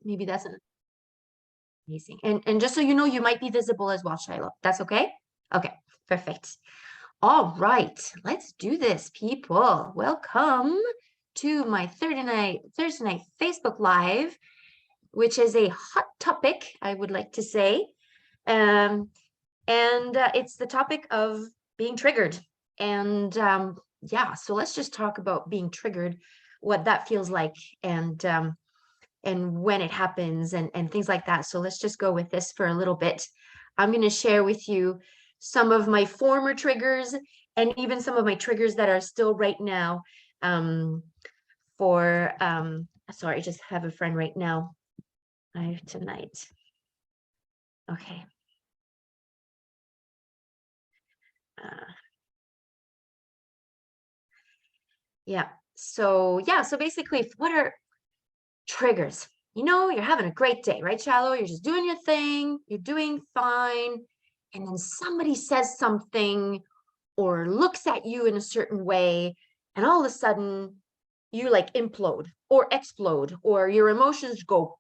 Maybe that's amazing. And just so you know, you might be visible as well, Shiloh. That's okay? Okay, perfect. All right, let's do this, people. Welcome to my Thursday night Facebook Live, which is a hot topic, I would like to say. It's the topic of being triggered. Yeah, so let's just talk about being triggered, what that feels like, and when it happens and things like that. So let's just go with this for a little bit. I'm going to share with you some of my former triggers and even some of my triggers that are still right now. Sorry, just have a friend right now. Tonight. Okay. Yeah. So basically, what are triggers? You know, you're having a great day, right, Shallow? You're just doing your thing, you're doing fine, and then somebody says something or looks at you in a certain way, and all of a sudden you like implode or explode, or your emotions go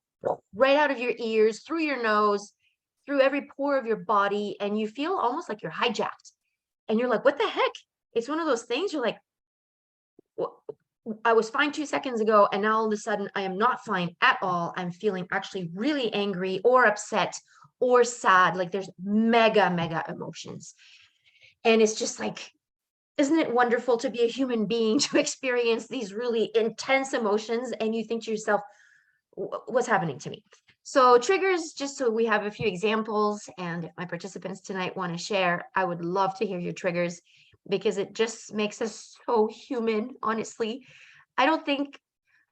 right out of your ears, through your nose, through every pore of your body, and you feel almost like you're hijacked. And you're like, what the heck? It's one of those things you're like, I was fine 2 seconds ago, and now all of a sudden I am not fine at all. I'm feeling actually really angry or upset or sad. Like there's mega emotions. And it's just like, isn't it wonderful to be a human being, to experience these really intense emotions? And you think to yourself, what's happening to me? So triggers, just so we have a few examples, and if my participants tonight want to share, I would love to hear your triggers, because it just makes us so human, honestly. I don't think,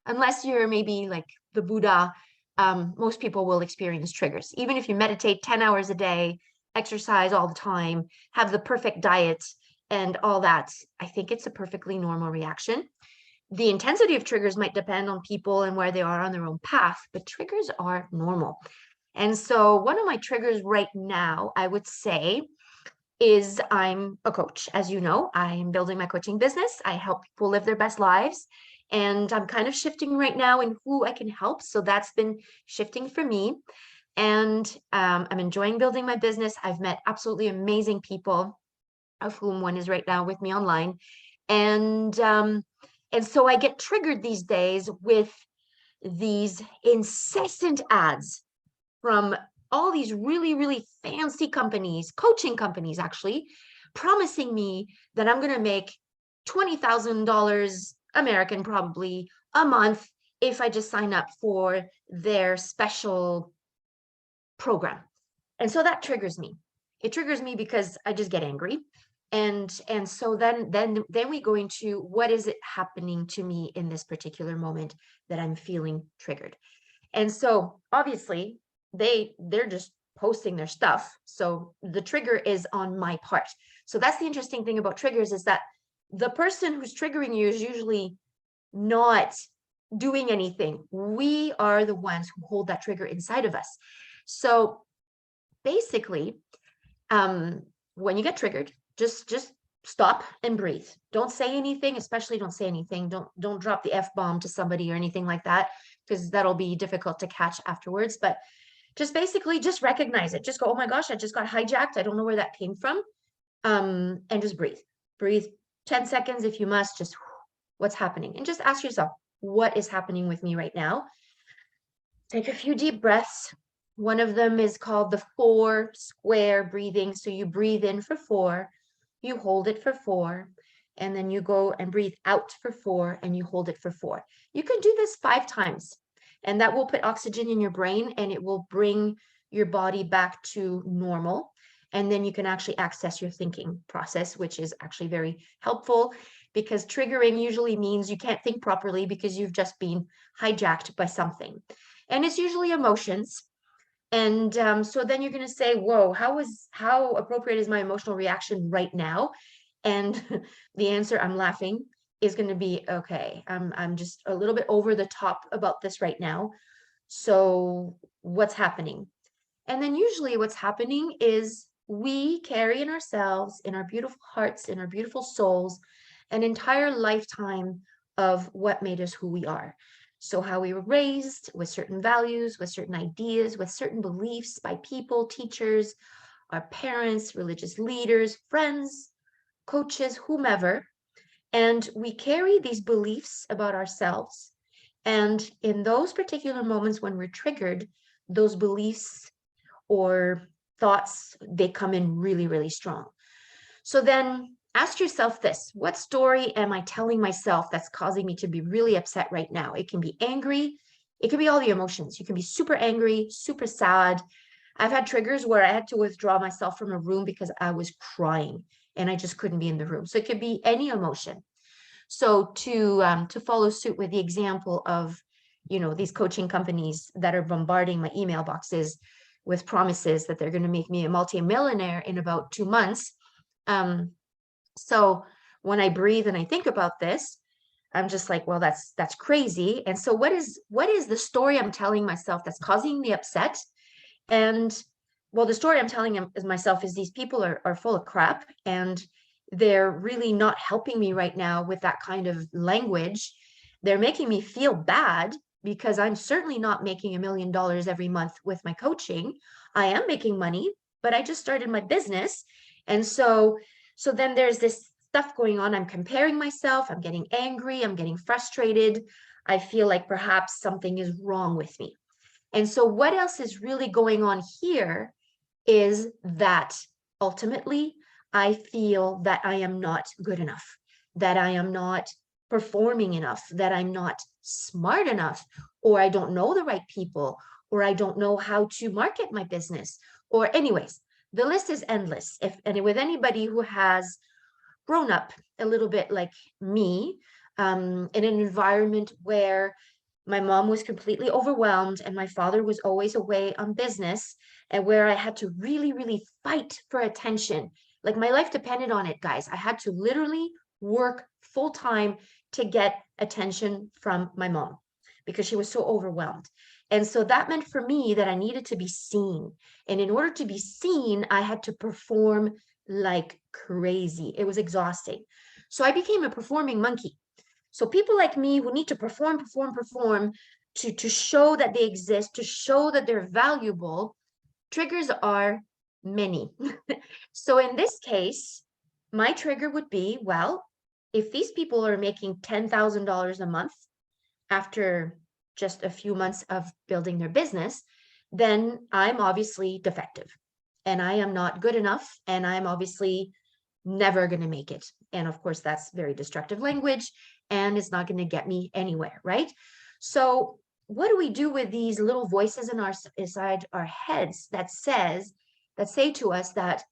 unless you're maybe like the Buddha, most people will experience triggers. Even if you meditate 10 hours a day, exercise all the time, have the perfect diet and all that, I think it's a perfectly normal reaction. The intensity of triggers might depend on people and where they are on their own path, but triggers are normal. And so one of my triggers right now, I would say, is I'm a coach. As you know, I'm building my coaching business. I help people live their best lives. And I'm kind of shifting right now in who I can help. So that's been shifting for me. And I'm enjoying building my business. I've met absolutely amazing people, of whom one is right now with me online. And so I get triggered these days with these incessant ads from all these really fancy companies, coaching companies actually, promising me that I'm going to make $20,000 American probably a month if I just sign up for their special program. And so that triggers me. It triggers me because I just get angry. And so then we go into, what is it happening to me in this particular moment that I'm feeling triggered? And so obviously they're just posting their stuff. So the trigger is on my part. So that's the interesting thing about triggers, is that the person who's triggering you is usually not doing anything. We are the ones who hold that trigger inside of us. So basically, when you get triggered, just stop and breathe. Don't say anything, especially don't say anything. Don't drop the F-bomb to somebody or anything like that, because that'll be difficult to catch afterwards. But just basically just recognize it. Just go, oh my gosh, I just got hijacked. I don't know where that came from. And just breathe. Breathe 10 seconds if you must, just what's happening. And just ask yourself, what is happening with me right now? Take a few deep breaths. One of them is called the 4 square breathing. So you breathe in for 4, you hold it for 4, and then you go and breathe out for 4, and you hold it for 4. You can do this 5 times, and that will put oxygen in your brain, and it will bring your body back to normal. And then you can actually access your thinking process, which is actually very helpful, because triggering usually means you can't think properly because you've just been hijacked by something. And it's usually emotions. And so then you're going to say, whoa, how appropriate is my emotional reaction right now? And the answer, I'm laughing, is going to be, okay, I'm just a little bit over the top about this right now. So what's happening? And then usually what's happening is we carry in ourselves, in our beautiful hearts, in our beautiful souls, an entire lifetime of what made us who we are. So how we were raised with certain values, with certain ideas, with certain beliefs by people, teachers, our parents, religious leaders, friends, coaches, whomever. And we carry these beliefs about ourselves. And in those particular moments when we're triggered, those beliefs or thoughts, they come in really, really strong. So then ask yourself this: what story am I telling myself that's causing me to be really upset right now? It can be angry. It can be all the emotions. You can be super angry, super sad. I've had triggers where I had to withdraw myself from a room because I was crying and I just couldn't be in the room. So it could be any emotion. So to follow suit with the example of, these coaching companies that are bombarding my email boxes with promises that they're going to make me a multimillionaire in about 2 months. So when I breathe and I think about this, I'm just like, well, that's crazy. And so what is the story I'm telling myself that's causing me upset? And well, the story I'm telling myself is these people are full of crap, and they're really not helping me right now with that kind of language. They're making me feel bad because I'm certainly not making $1 million every month with my coaching. I am making money, but I just started my business. And so then there's this stuff going on. I'm comparing myself, I'm getting angry, I'm getting frustrated. I feel like perhaps something is wrong with me. And so what else is really going on here is that ultimately I feel that I am not good enough, that I am not performing enough, that I'm not smart enough, or I don't know the right people, or I don't know how to market my business, or anyways, the list is endless. And with anybody who has grown up a little bit like me, in an environment where my mom was completely overwhelmed and my father was always away on business, and where I had to really, really fight for attention. Like my life depended on it, guys. I had to literally work full time to get attention from my mom because she was so overwhelmed. And so that meant for me that I needed to be seen. And in order to be seen, I had to perform like crazy. It was exhausting. So I became a performing monkey. So people like me who need to perform, perform, perform to show that they exist, to show that they're valuable, triggers are many. So in this case, my trigger would be, well, if these people are making $10,000 a month after just a few months of building their business, then I'm obviously defective and I am not good enough, and I'm obviously never going to make it. And of course, that's very destructive language, and it's not going to get me anywhere, right? So what do we do with these little voices inside our heads that say to us that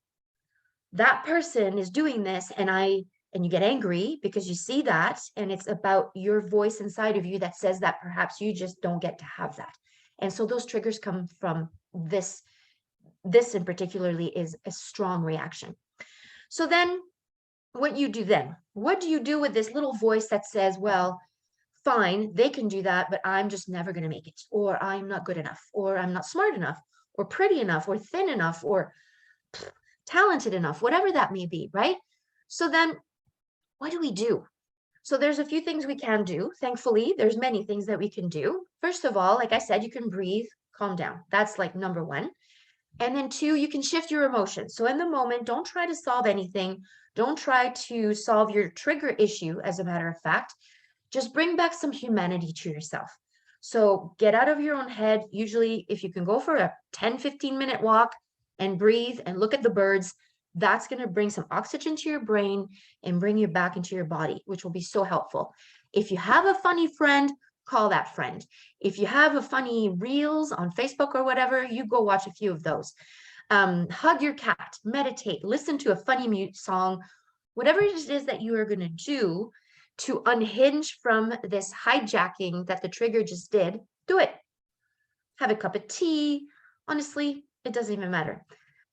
that person is doing this, and you get angry because you see that, and it's about your voice inside of you that says that perhaps you just don't get to have that. And so those triggers come from this in particularly is a strong reaction. So then what do you do with this little voice that says, well, fine, they can do that, but I'm just never going to make it, or I'm not good enough, or I'm not smart enough, or pretty enough, or thin enough, or talented enough, whatever that may be, right? So then what do we do? So there's a few things we can do. Thankfully, there's many things that we can do. First of all, like I said, you can breathe, calm down. That's like number one. And then two, you can shift your emotions. So in the moment, don't try to solve anything. Don't try to solve your trigger issue, as a matter of fact. Just bring back some humanity to yourself. So get out of your own head. Usually, if you can go for a 10-15 minute walk and breathe and look at the birds, that's going to bring some oxygen to your brain and bring you back into your body, which will be so helpful. If you have a funny friend, call that friend. If you have a funny reels on Facebook or whatever, you go watch a few of those. Hug your cat, meditate, listen to a funny mute song, whatever it is that you are going to do to unhinge from this hijacking that the trigger just did, do it. Have a cup of tea. Honestly, it doesn't even matter.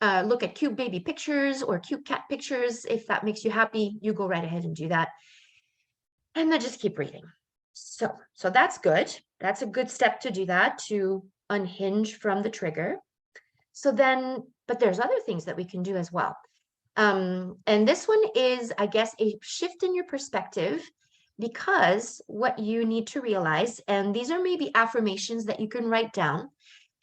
Look at cute baby pictures or cute cat pictures. If that makes you happy, you go right ahead and do that. And then just keep breathing. So that's good. That's a good step to do that, to unhinge from the trigger. So then, but there's other things that we can do as well. And this one is, I guess, a shift in your perspective Because what you need to realize, and these are maybe affirmations that you can write down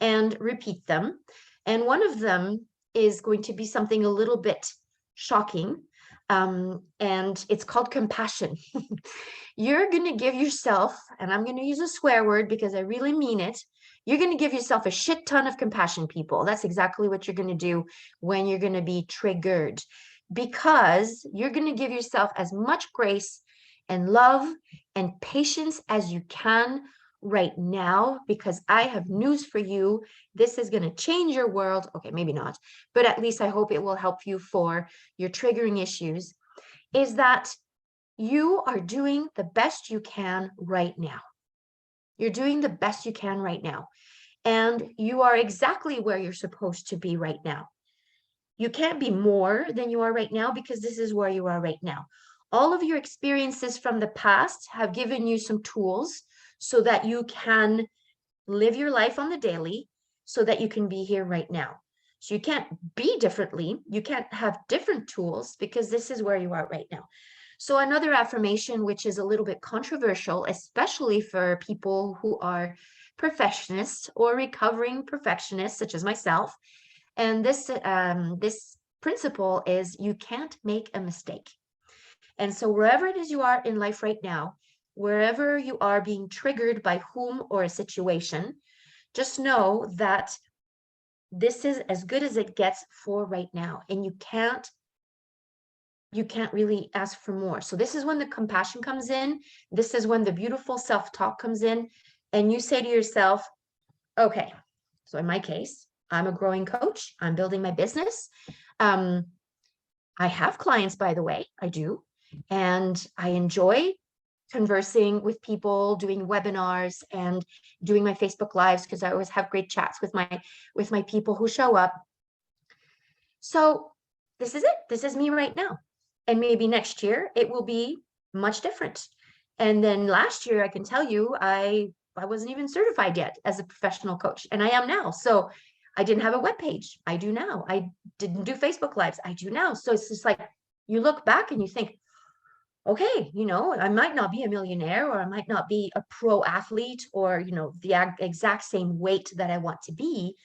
and repeat them. And one of them is going to be something a little bit shocking. And it's called compassion. You're going to give yourself, and I'm going to use a swear word because I really mean it. You're going to give yourself a shit ton of compassion, people. That's exactly what you're going to do when you're going to be triggered, because you're going to give yourself as much grace and love and patience as you can right now, because I have news for you. This is going to change your world. Okay, maybe not, but at least I hope it will help you for your triggering issues. Is that you are doing the best you can right now. You're doing the best you can right now. And you are exactly where you're supposed to be right now. You can't be more than you are right now, because this is where you are right now. All of your experiences from the past have given you some tools so that you can live your life on the daily, so that you can be here right now. So you can't be differently. You can't have different tools, because this is where you are right now. So another affirmation, which is a little bit controversial, especially for people who are perfectionists or recovering perfectionists, such as myself. And this principle is you can't make a mistake. And so wherever it is you are in life right now, wherever you are being triggered by whom or a situation, just know that this is as good as it gets for right now. And you can't really ask for more. So this is when the compassion comes in. This is when the beautiful self-talk comes in. And you say to yourself, okay, so in my case, I'm a growing coach. I'm building my business. I have clients, by the way, I do. And I enjoy conversing with people, doing webinars and doing my Facebook lives, because I always have great chats with my people who show up. So this is it. This is me right now. And maybe next year it will be much different. And then last year, I can tell you, I wasn't even certified yet as a professional coach, and I am now. So I didn't have a web page. I do now. I didn't do Facebook lives. I do now. So it's just like you look back and you think, okay, I might not be a millionaire, or I might not be a pro athlete, or, the exact same weight that I want to be.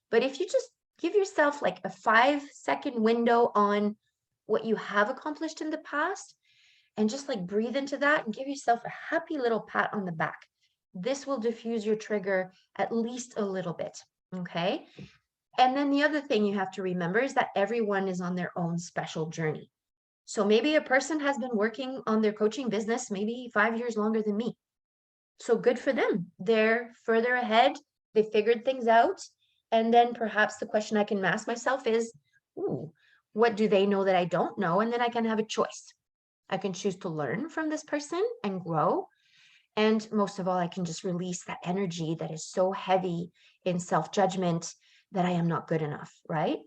But if you just give yourself like a 5-second window on what you have accomplished in the past, and just like breathe into that and give yourself a happy little pat on the back, this will diffuse your trigger at least a little bit. Okay. And then the other thing you have to remember is that everyone is on their own special journey. So maybe a person has been working on their coaching business maybe 5 years longer than me. So good for them. They're further ahead. They figured things out. And then perhaps the question I can ask myself is, ooh, what do they know that I don't know? And then I can have a choice. I can choose to learn from this person and grow. And most of all, I can just release that energy that is so heavy in self-judgment that I am not good enough, right?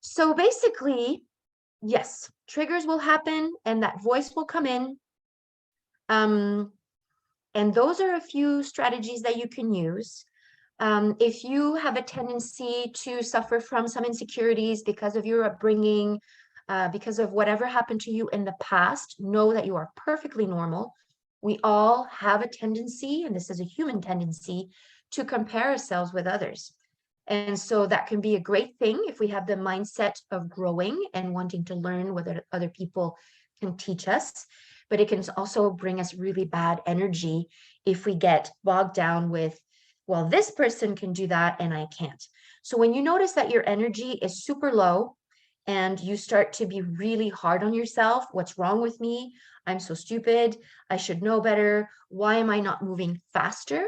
So basically, yes, triggers will happen and that voice will come in. And those are a few strategies that you can use. If you have a tendency to suffer from some insecurities because of your upbringing, because of whatever happened to you in the past, know that you are perfectly normal. We all have a tendency, and this is a human tendency, to compare ourselves with others. And so that can be a great thing if we have the mindset of growing and wanting to learn what other people can teach us. But it can also bring us really bad energy if we get bogged down with, well, this person can do that and I can't. So when you notice that your energy is super low and you start to be really hard on yourself, what's wrong with me? I'm so stupid. I should know better. Why am I not moving faster?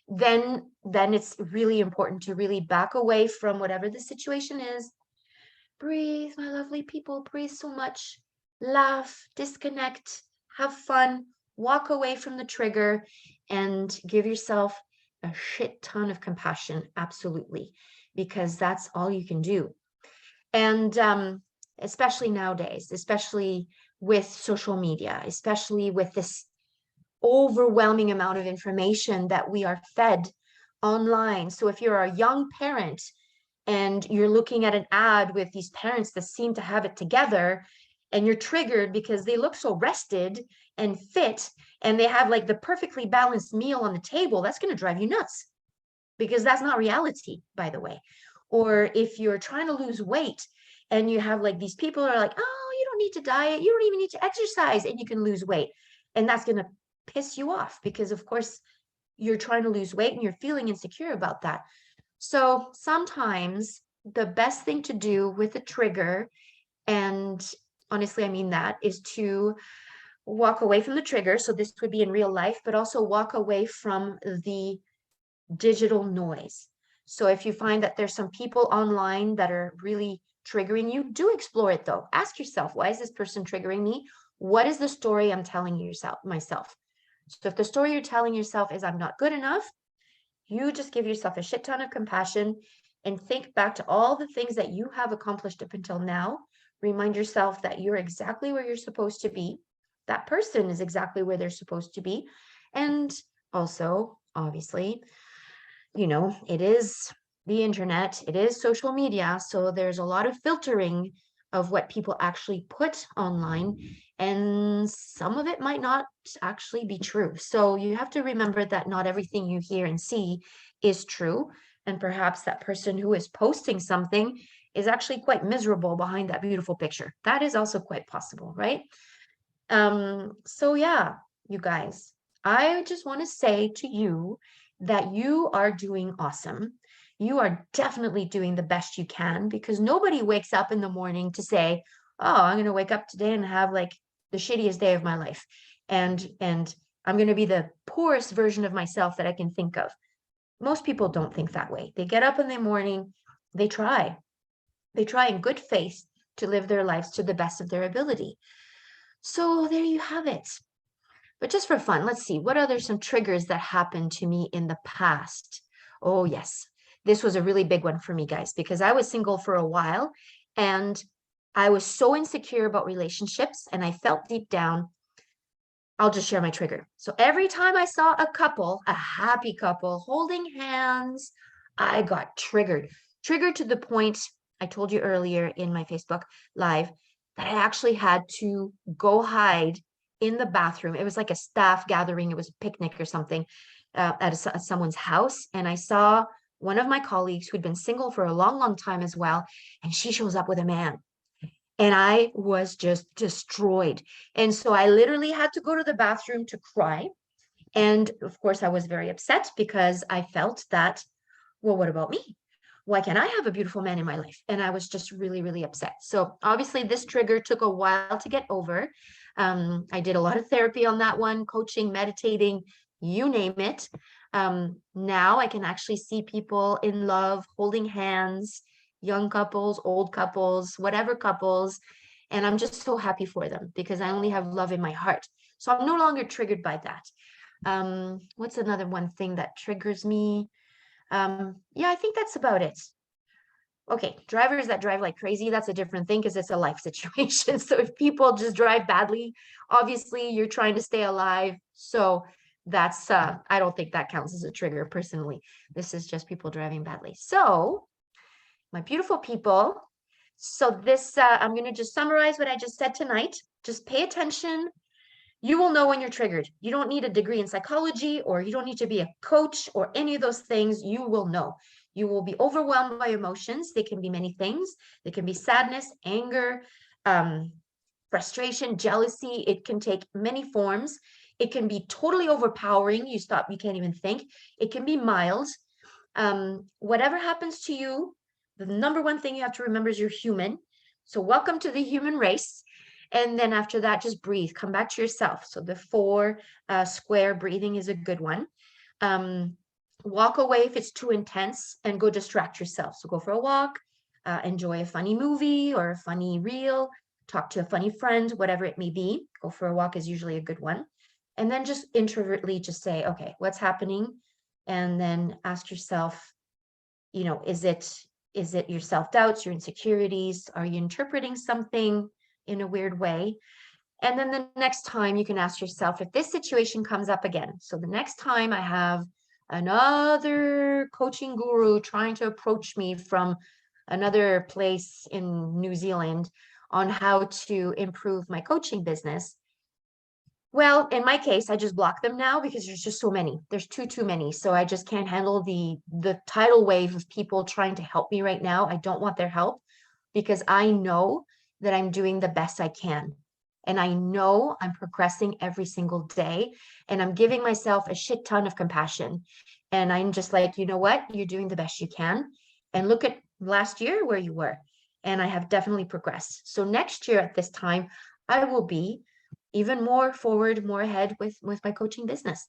Then it's really important to really back away from whatever the situation is. Breathe, my lovely people, breathe so much. Laugh, disconnect, have fun, walk away from the trigger, and give yourself a shit ton of compassion, absolutely, because that's all you can do. And especially nowadays, especially with social media, especially with this overwhelming amount of information that we are fed online. So if you're a young parent and you're looking at an ad with these parents that seem to have it together, and you're triggered because they look so rested and fit and they have like the perfectly balanced meal on the table, that's going to drive you nuts because that's not reality, by the way. Or if you're trying to lose weight and you have like these people are like, oh, you don't need to diet, you don't even need to exercise, and you can lose weight. And that's going to piss you off because, of course, you're trying to lose weight and you're feeling insecure about that. So sometimes the best thing to do with a trigger, and honestly, I mean that, is to walk away from the trigger. So this would be in real life, but also walk away from the digital noise. So if you find that there's some people online that are really triggering you, do explore it though. Ask yourself, why is this person triggering me? What is the story I'm telling myself? So if the story you're telling yourself is I'm not good enough, you just give yourself a shit ton of compassion and think back to all the things that you have accomplished up until now. Remind yourself that you're exactly where you're supposed to be. That person is exactly where they're supposed to be. And also, obviously, it is the internet, it is social media. So there's a lot of filtering of what people actually put online, and some of it might not actually be true. So you have to remember that not everything you hear and see is true. And perhaps that person who is posting something is actually quite miserable behind that beautiful picture. That is also quite possible, right? So yeah, you guys, I just want to say to you that you are doing awesome. You are definitely doing the best you can because nobody wakes up in the morning to say, "Oh, I'm going to wake up today and have like the shittiest day of my life." And I'm going to be the poorest version of myself that I can think of. Most people don't think that way. They get up in the morning, they try. They try in good faith to live their lives to the best of their ability. So there you have it. But just for fun, let's see, what other some triggers that happened to me in the past? Oh, yes. This was a really big one for me, guys, because I was single for a while and I was so insecure about relationships and I felt deep down, I'll just share my trigger. So every time I saw a couple, a happy couple holding hands, I got triggered. Triggered to the point I told you earlier in my Facebook Live that I actually had to go hide in the bathroom. It was like a staff gathering, it was a picnic or something at someone's house. And I saw one of my colleagues who'd been single for a long, long time as well. And she shows up with a man. And I was just destroyed. And so I literally had to go to the bathroom to cry. And of course, I was very upset because I felt that, well, what about me? Why can't I have a beautiful man in my life? And I was just really, really upset. So obviously, this trigger took a while to get over. I did a lot of therapy on that one, coaching, meditating, you name it. Now I can actually see people in love, holding hands, young couples, old couples, whatever couples. And I'm just so happy for them because I only have love in my heart. So I'm no longer triggered by that. What's another one thing that triggers me? Yeah, I think that's about it. Okay, drivers that drive like crazy, that's a different thing because it's a life situation. So if people just drive badly, obviously you're trying to stay alive. So that's I don't think that counts as a trigger personally. This is just people driving badly. So my beautiful people, so this I'm going to just summarize what I just said tonight. Just pay attention. You will know when you're triggered. You don't need a degree in psychology or you don't need to be a coach or any of those things. You will know. You will be overwhelmed by emotions. They can be many things. They can be sadness, anger, frustration, jealousy. It can take many forms. It can be totally overpowering. You can't even think. It can be mild. Whatever happens to you, the number one thing you have to remember is you're human. So welcome to the human race. And then after that, just breathe, come back to yourself. So the 4 square breathing is a good one. Walk away if it's too intense and go distract yourself. So go for a walk, enjoy a funny movie or a funny reel, talk to a funny friend, whatever it may be. Go for a walk is usually a good one. And then just introvertly just say, okay, what's happening? And then ask yourself, is it your self-doubts, your insecurities? Are you interpreting something in a weird way? And then the next time you can ask yourself if this situation comes up again. So the next time I have another coaching guru trying to approach me from another place in New Zealand on how to improve my coaching business. Well, in my case, I just block them now because there's just so many. There's too many. So I just can't handle the tidal wave of people trying to help me right now. I don't want their help because I know that I'm doing the best I can. And I know I'm progressing every single day. And I'm giving myself a shit ton of compassion. And I'm just like, you know what? You're doing the best you can. And look at last year where you were. And I have definitely progressed. So next year at this time, I will be even more forward, more ahead with my coaching business.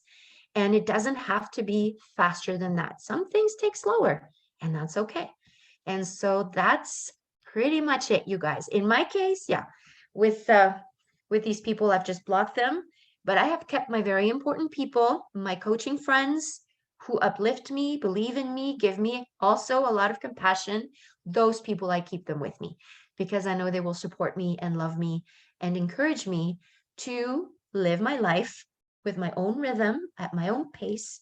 And it doesn't have to be faster than that. Some things take slower, and that's okay. And so that's pretty much it, you guys. In my case, yeah, with these people, I've just blocked them, but I have kept my very important people, my coaching friends who uplift me, believe in me, give me also a lot of compassion. Those people, I keep them with me because I know they will support me and love me and encourage me to live my life with my own rhythm at my own pace,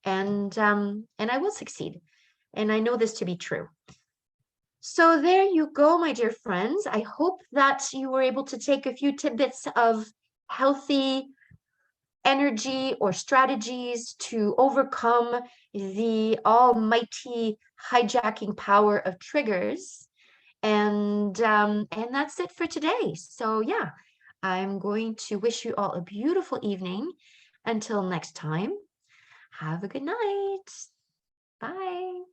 and I will succeed. And I know this to be true. So there you go, my dear friends. I hope that you were able to take a few tidbits of healthy energy or strategies to overcome the almighty hijacking power of triggers. And that's it for today. So yeah, I'm going to wish you all a beautiful evening. Until next time, have a good night. Bye.